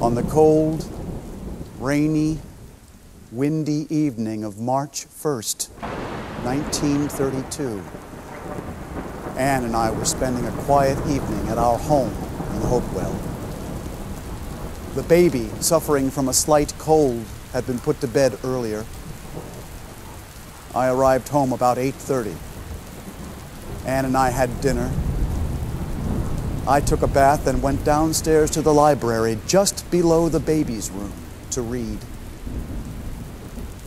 On the cold, rainy, windy evening of March 1st, 1932, Ann and I were spending a quiet evening at our home in Hopewell. The baby, suffering from a slight cold, had been put to bed earlier. I arrived home about 8:30. Ann and I had dinner. I took a bath and went downstairs to the library just below the baby's room to read.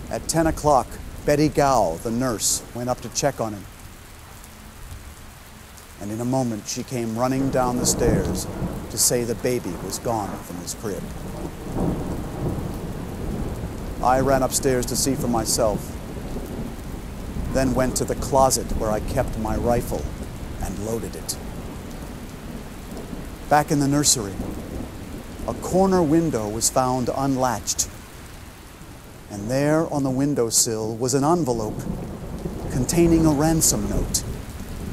At 10 o'clock, Betty Gow, the nurse, went up to check on him. And in a moment, she came running down the stairs to say the baby was gone from his crib. I ran upstairs to see for myself, then went to the closet where I kept my rifle and loaded it. Back in the nursery, a corner window was found unlatched, and there on the windowsill was an envelope containing a ransom note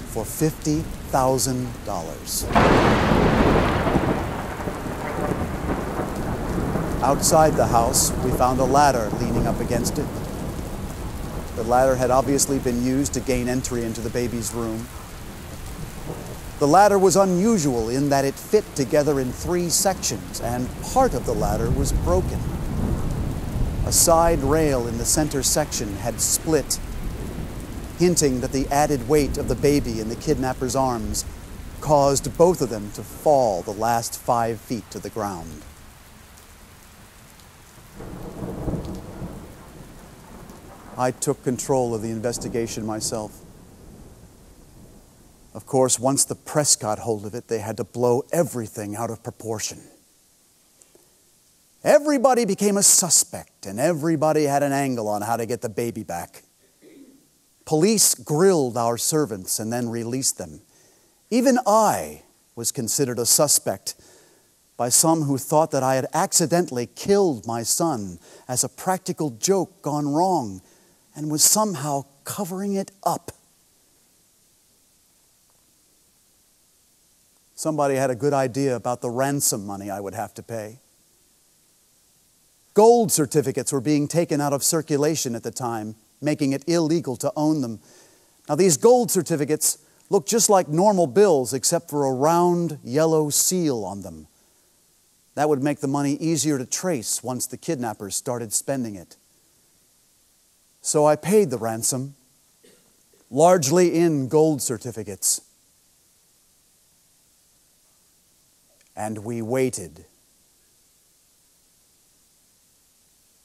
for $50,000. Outside the house, we found a ladder leaning up against it. The ladder had obviously been used to gain entry into the baby's room. The ladder was unusual in that it fit together in 3 sections, and part of the ladder was broken. A side rail in the center section had split, hinting that the added weight of the baby in the kidnapper's arms caused both of them to fall the last 5 feet to the ground. I took control of the investigation myself. Of course, once the press got hold of it, they had to blow everything out of proportion. Everybody became a suspect, and everybody had an angle on how to get the baby back. Police grilled our servants and then released them. Even I was considered a suspect by some who thought that I had accidentally killed my son as a practical joke gone wrong and was somehow covering it up. Somebody had a good idea about the ransom money I would have to pay. Gold certificates were being taken out of circulation at the time, making it illegal to own them. Now, these gold certificates look just like normal bills except for a round yellow seal on them. That would make the money easier to trace once the kidnappers started spending it. So I paid the ransom, largely in gold certificates. And we waited.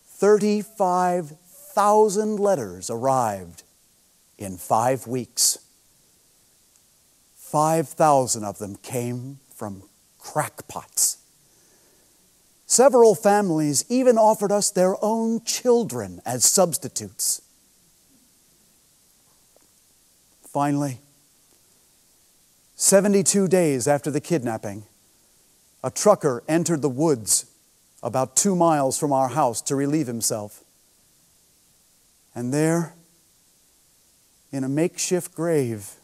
35,000 letters arrived in 5 weeks. 5,000 of them came from crackpots. Several families even offered us their own children as substitutes. Finally, 72 days after the kidnapping, a trucker entered the woods about 2 miles from our house to relieve himself. And there, in a makeshift grave,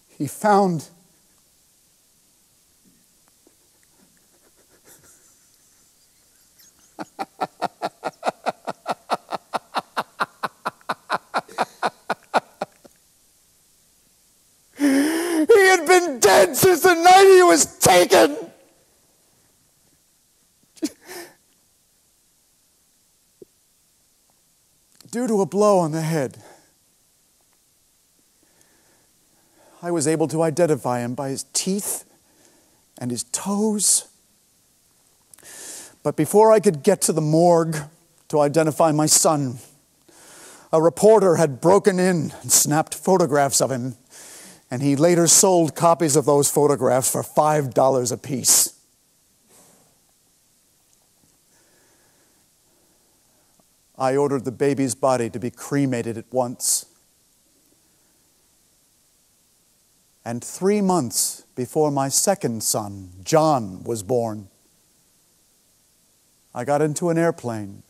he found he had been dead since the night he was taken. Due to a blow on the head. I was able to identify him by his teeth and his toes. But before I could get to the morgue to identify my son, a reporter had broken in and snapped photographs of him, and he later sold copies of those photographs for $5 apiece. I ordered the baby's body to be cremated at once. And 3 months before my second son, John, was born, I got into an airplane,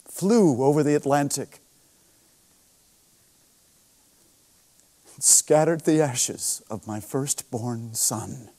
flew over the Atlantic, and scattered the ashes of my firstborn son.